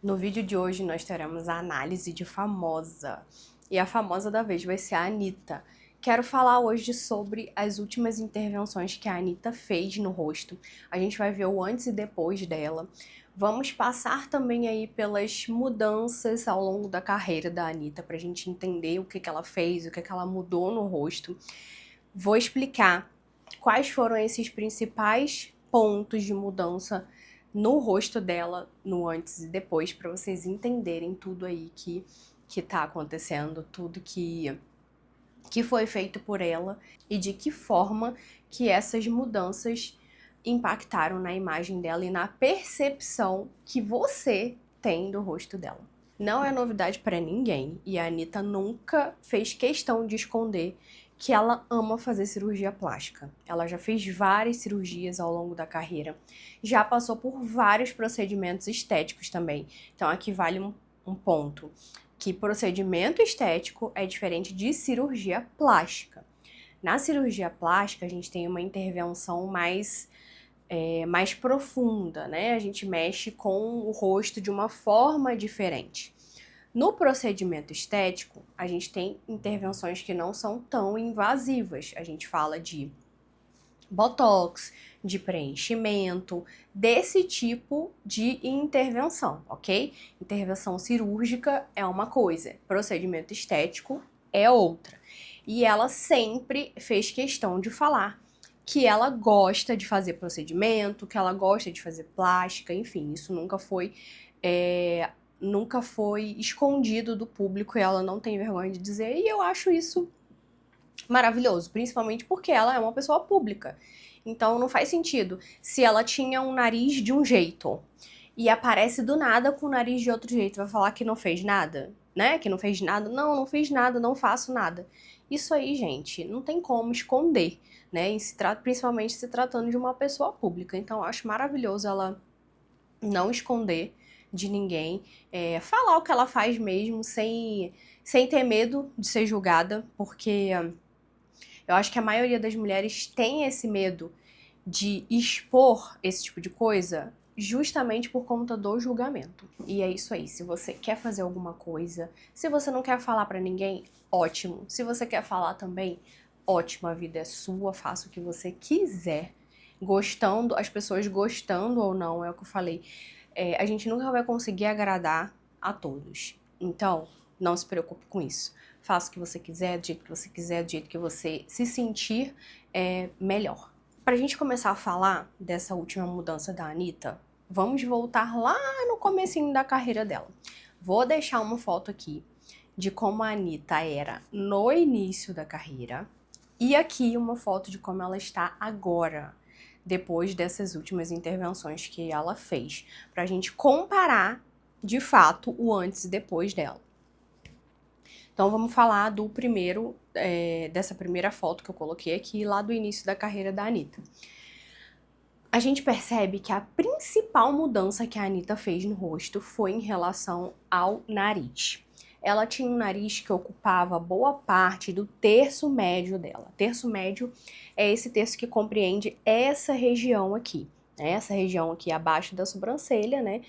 No vídeo de hoje nós teremos a análise de Famosa. E a famosa da vez vai ser a Anitta. Quero falar hoje sobre as últimas intervenções que a Anitta fez no rosto. A gente vai ver o antes e depois dela. Vamos passar também aí pelas mudanças ao longo da carreira da Anitta, pra gente entender o que ela fez, o que ela mudou no rosto. Vou explicar quais foram esses principais pontos de mudança no rosto dela, no antes e depois, para vocês entenderem tudo aí que tá acontecendo, tudo que foi feito por ela e de que forma que essas mudanças impactaram na imagem dela e na percepção que você tem do rosto dela. Não é novidade para ninguém e a Anitta nunca fez questão de esconder que ela ama fazer cirurgia plástica. Ela já fez várias cirurgias ao longo da carreira, já passou por vários procedimentos estéticos também. Então aqui vale um ponto, que procedimento estético é diferente de cirurgia plástica. Na cirurgia plástica, a gente tem uma intervenção mais profunda, né? A gente mexe com o rosto de uma forma diferente. No procedimento estético, a gente tem intervenções que não são tão invasivas. A gente fala de botox, de preenchimento, desse tipo de intervenção, ok? Intervenção cirúrgica é uma coisa, procedimento estético é outra. E ela sempre fez questão de falar que ela gosta de fazer procedimento, que ela gosta de fazer plástica, enfim, isso nunca foi escondido do público e ela não tem vergonha de dizer, e eu acho isso maravilhoso, principalmente porque ela é uma pessoa pública. Então não faz sentido se ela tinha um nariz de um jeito e aparece do nada com o nariz de outro jeito, vai falar que não fez nada, né? Que não fez nada. Não, não fiz nada, não faço nada. Isso aí, gente, não tem como esconder, né? Principalmente se tratando de uma pessoa pública. Então eu acho maravilhoso ela não esconder de ninguém, falar o que ela faz mesmo, sem ter medo de ser julgada, porque eu acho que a maioria das mulheres tem esse medo de expor esse tipo de coisa justamente por conta do julgamento. E é isso aí, se você quer fazer alguma coisa, se você não quer falar pra ninguém, ótimo. Se você quer falar também, ótimo, a vida é sua, faça o que você quiser. Gostando, as pessoas gostando ou não, é o que eu falei. A gente nunca vai conseguir agradar a todos. Então, não se preocupe com isso. Faça o que você quiser, do jeito que você quiser, do jeito que você se sentir melhor. Pra gente começar a falar dessa última mudança da Anitta, vamos voltar lá no comecinho da carreira dela. Vou deixar uma foto aqui de como a Anitta era no início da carreira e aqui uma foto de como ela está agora, depois dessas últimas intervenções que ela fez, pra gente comparar de fato o antes e depois dela. Então vamos falar do primeiro, dessa primeira foto que eu coloquei aqui, lá do início da carreira da Anitta. A gente percebe que a principal mudança que a Anitta fez no rosto foi em relação ao nariz. Ela tinha um nariz que ocupava boa parte do terço médio dela. Terço médio é esse terço que compreende essa região aqui, né? Essa região aqui abaixo da sobrancelha, né?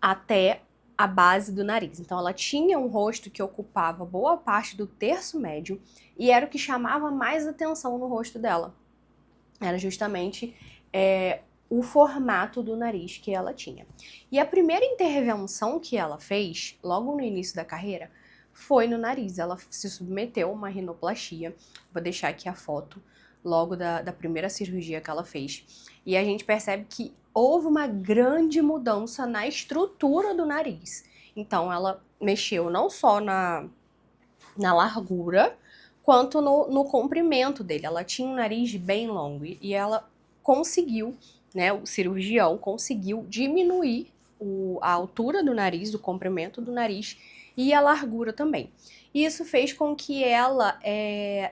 Até a base do nariz. Então ela tinha um rosto que ocupava boa parte do terço médio e era o que chamava mais atenção no rosto dela. Era justamente o formato do nariz que ela tinha. E a primeira intervenção que ela fez, logo no início da carreira, foi no nariz. Ela se submeteu a uma rinoplastia. Vou deixar aqui a foto logo da primeira cirurgia que ela fez. E a gente percebe que houve uma grande mudança na estrutura do nariz. Então ela mexeu não só na largura, quanto no comprimento dele. Ela tinha um nariz bem longo e ela conseguiu, né, o cirurgião conseguiu diminuir a altura do nariz, o comprimento do nariz e a largura também. E isso fez com que ela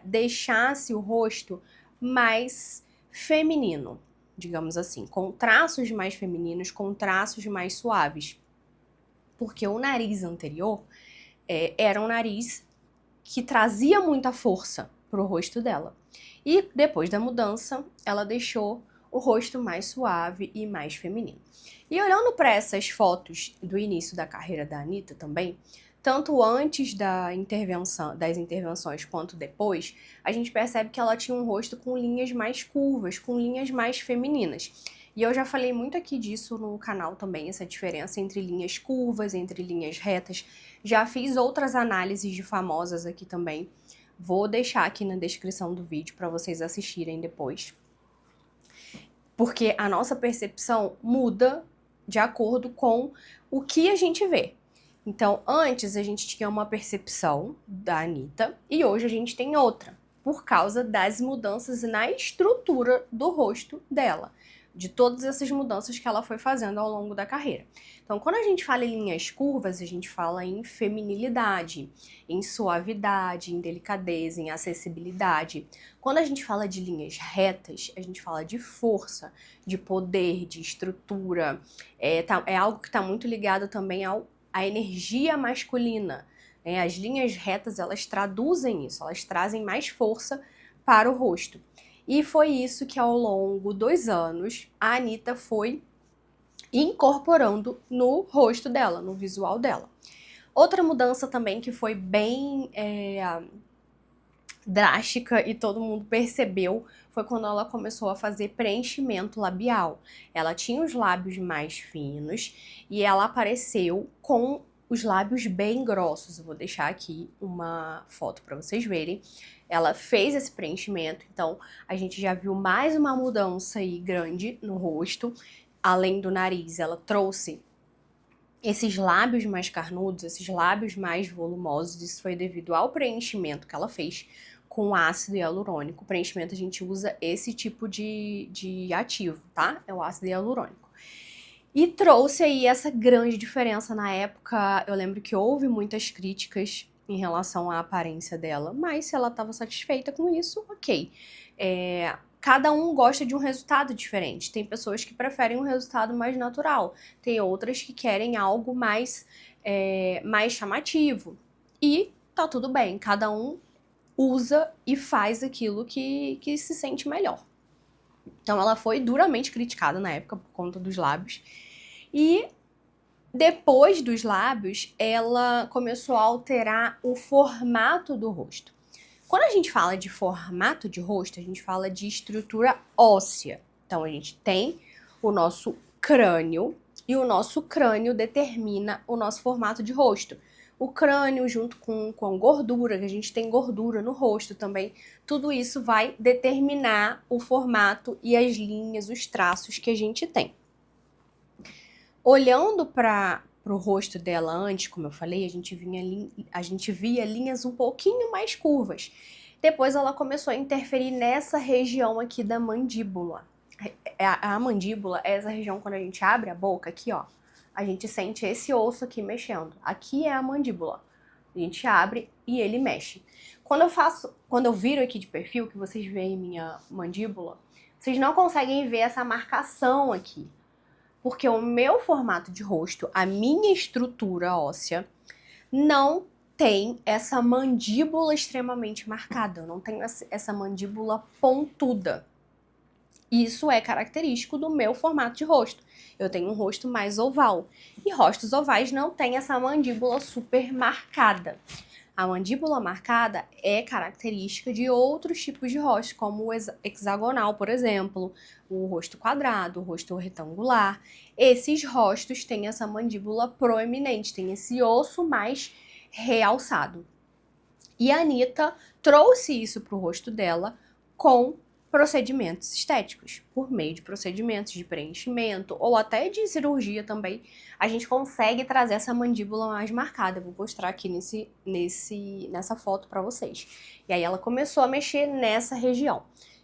deixasse o rosto mais feminino, digamos assim, com traços mais femininos, com traços mais suaves. Porque o nariz anterior era um nariz que trazia muita força pro rosto dela. E depois da mudança, ela deixou o rosto mais suave e mais feminino. E olhando para essas fotos do início da carreira da Anitta também, tanto antes das intervenções quanto depois, a gente percebe que ela tinha um rosto com linhas mais curvas, com linhas mais femininas. E eu já falei muito aqui disso no canal também, essa diferença entre linhas curvas, entre linhas retas. Já fiz outras análises de famosas aqui também. Vou deixar aqui na descrição do vídeo para vocês assistirem depois. Porque a nossa percepção muda de acordo com o que a gente vê. Então, antes a gente tinha uma percepção da Anitta e hoje a gente tem outra, por causa das mudanças na estrutura do rosto dela, de todas essas mudanças que ela foi fazendo ao longo da carreira. Então, quando a gente fala em linhas curvas, a gente fala em feminilidade, em suavidade, em delicadeza, em acessibilidade. Quando a gente fala de linhas retas, a gente fala de força, de poder, de estrutura. É algo que está muito ligado também à energia masculina. As linhas retas, elas traduzem isso, elas trazem mais força para o rosto. E foi isso que ao longo dos anos a Anitta foi incorporando no rosto dela, no visual dela. Outra mudança também que foi bem drástica e todo mundo percebeu foi quando ela começou a fazer preenchimento labial. Ela tinha os lábios mais finos e ela apareceu com os lábios bem grossos. Eu vou deixar aqui uma foto para vocês verem. Ela fez esse preenchimento, então a gente já viu mais uma mudança aí grande no rosto. Além do nariz, ela trouxe esses lábios mais carnudos, esses lábios mais volumosos. Isso foi devido ao preenchimento que ela fez com ácido hialurônico. O preenchimento a gente usa esse tipo de ativo, tá? É o ácido hialurônico. E trouxe aí essa grande diferença na época. Eu lembro que houve muitas críticas em relação à aparência dela, mas se ela estava satisfeita com isso, ok. Cada um gosta de um resultado diferente. Tem pessoas que preferem um resultado mais natural, tem outras que querem algo mais chamativo. E tá tudo bem, cada um usa e faz aquilo que se sente melhor. Então ela foi duramente criticada na época por conta dos lábios. E depois dos lábios, ela começou a alterar o formato do rosto. Quando a gente fala de formato de rosto, a gente fala de estrutura óssea. Então a gente tem o nosso crânio e o nosso crânio determina o nosso formato de rosto. O crânio junto com a gordura, que a gente tem gordura no rosto também, tudo isso vai determinar o formato e as linhas, os traços que a gente tem. Olhando para o rosto dela antes, como eu falei, a gente via linhas um pouquinho mais curvas. Depois ela começou a interferir nessa região aqui da mandíbula. A mandíbula é essa região quando a gente abre a boca aqui, ó. A gente sente esse osso aqui mexendo. Aqui é a mandíbula. A gente abre e ele mexe. Quando eu viro aqui de perfil, que vocês veem minha mandíbula, vocês não conseguem ver essa marcação aqui. Porque o meu formato de rosto, a minha estrutura óssea, não tem essa mandíbula extremamente marcada. Eu não tenho essa mandíbula pontuda. Isso é característico do meu formato de rosto. Eu tenho um rosto mais oval. E rostos ovais não têm essa mandíbula super marcada. A mandíbula marcada é característica de outros tipos de rosto, como o hexagonal, por exemplo, o rosto quadrado, o rosto retangular. Esses rostos têm essa mandíbula proeminente, tem esse osso mais realçado. E a Anitta trouxe isso para o rosto dela com procedimentos estéticos, por meio de procedimentos de preenchimento ou até de cirurgia também, a gente consegue trazer essa mandíbula mais marcada. Eu vou mostrar aqui nessa foto para vocês. E aí ela começou a mexer nessa região.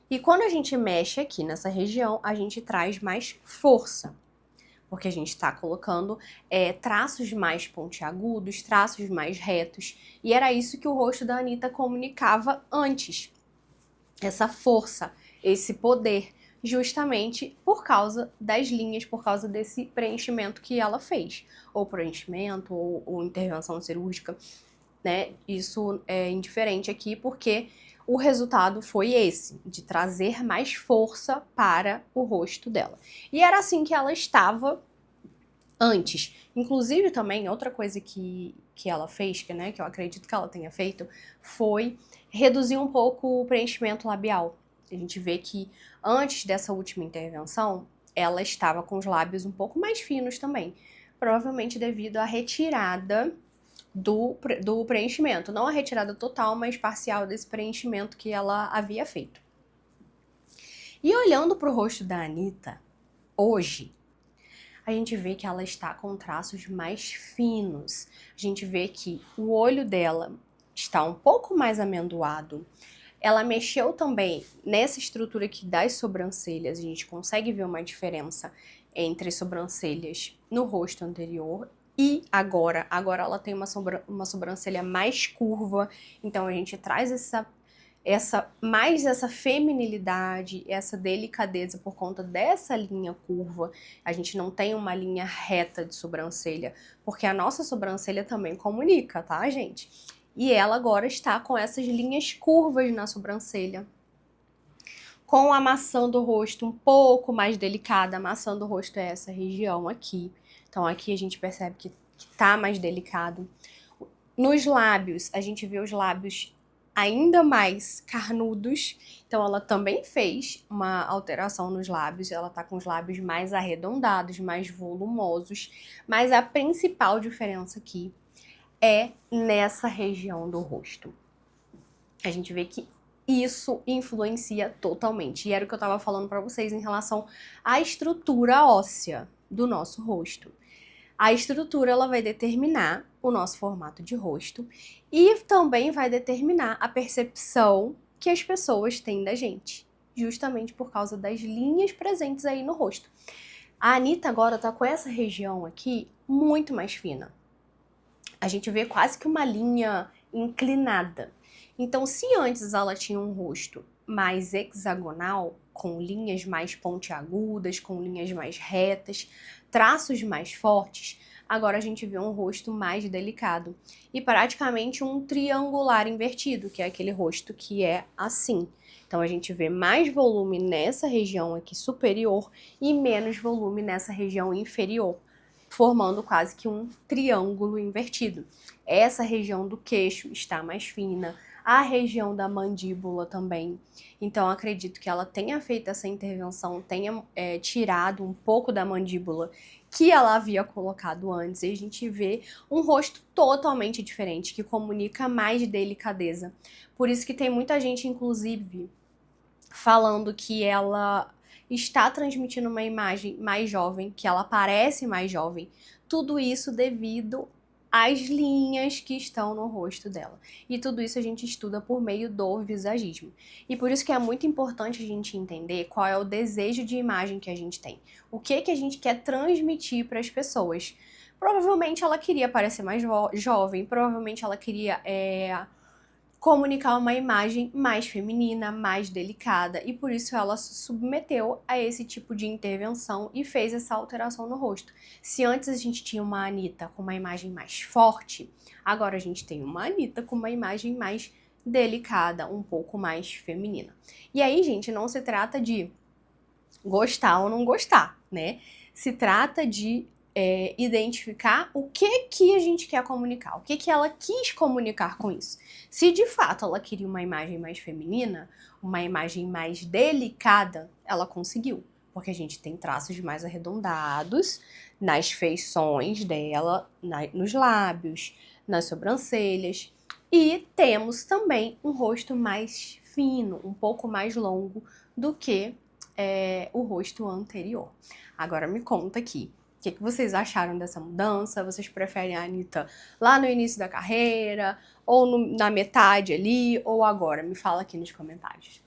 E quando a gente mexe aqui nessa região, a gente traz mais força, porque a gente está colocando traços mais pontiagudos, traços mais retos, e era isso que o rosto da Anitta comunicava antes. Essa força, esse poder, justamente por causa das linhas, por causa desse preenchimento que ela fez. Ou preenchimento, ou intervenção cirúrgica, né? Isso é indiferente aqui, porque o resultado foi esse, de trazer mais força para o rosto dela. E era assim que ela estava antes. Inclusive, também, outra coisa que ela fez, né, que eu acredito que ela tenha feito, foi reduzir um pouco o preenchimento labial. A gente vê que antes dessa última intervenção, ela estava com os lábios um pouco mais finos também. Provavelmente devido à retirada do preenchimento. Não a retirada total, mas parcial desse preenchimento que ela havia feito. E olhando para o rosto da Anitta, hoje, a gente vê que ela está com traços mais finos. A gente vê que o olho dela está um pouco mais amendoado. Ela mexeu também nessa estrutura aqui das sobrancelhas. A gente consegue ver uma diferença entre as sobrancelhas no rosto anterior e agora. Agora ela tem uma sobrancelha mais curva. Então a gente traz mais essa feminilidade, essa delicadeza por conta dessa linha curva. A gente não tem uma linha reta de sobrancelha, porque a nossa sobrancelha também comunica, tá, gente? E ela agora está com essas linhas curvas na sobrancelha, com a maçã do rosto um pouco mais delicada. A maçã do rosto é essa região aqui. Então aqui a gente percebe que tá mais delicado. Nos lábios, a gente vê os lábios ainda mais carnudos. Então ela também fez uma alteração nos lábios. Ela tá com os lábios mais arredondados, mais volumosos. Mas a principal diferença aqui é nessa região do rosto. A gente vê que isso influencia totalmente. E era o que eu tava falando pra vocês em relação à estrutura óssea do nosso rosto. A estrutura, ela vai determinar o nosso formato de rosto e também vai determinar a percepção que as pessoas têm da gente, justamente por causa das linhas presentes aí no rosto. A Anitta agora tá com essa região aqui muito mais fina. A gente vê quase que uma linha inclinada. Então, se antes ela tinha um rosto mais hexagonal, com linhas mais pontiagudas, com linhas mais retas, traços mais fortes, agora a gente vê um rosto mais delicado e praticamente um triangular invertido, que é aquele rosto que é assim. Então a gente vê mais volume nessa região aqui superior e menos volume nessa região inferior, formando quase que um triângulo invertido. Essa região do queixo está mais fina, a região da mandíbula também. Então, acredito que ela tenha feito essa intervenção, tenha tirado um pouco da mandíbula que ela havia colocado antes. E a gente vê um rosto totalmente diferente, que comunica mais delicadeza. Por isso que tem muita gente, inclusive, falando que ela está transmitindo uma imagem mais jovem, que ela parece mais jovem. Tudo isso devido às linhas que estão no rosto dela. E tudo isso a gente estuda por meio do visagismo. E por isso que é muito importante a gente entender qual é o desejo de imagem que a gente tem. O que a gente quer transmitir para as pessoas. Provavelmente ela queria parecer mais jovem, provavelmente ela queria comunicar uma imagem mais feminina, mais delicada, e por isso ela se submeteu a esse tipo de intervenção e fez essa alteração no rosto. Se antes a gente tinha uma Anitta com uma imagem mais forte, agora a gente tem uma Anitta com uma imagem mais delicada, um pouco mais feminina. E aí, gente, não se trata de gostar ou não gostar, né? Se trata de identificar o que a gente quer comunicar, o que ela quis comunicar com isso. Se de fato ela queria uma imagem mais feminina, uma imagem mais delicada, ela conseguiu, porque a gente tem traços mais arredondados nas feições dela, nos lábios, nas sobrancelhas, e temos também um rosto mais fino, um pouco mais longo do que o rosto anterior. Agora me conta aqui, o que vocês acharam dessa mudança? Vocês preferem a Anitta lá no início da carreira, ou na metade ali, ou agora? Me fala aqui nos comentários.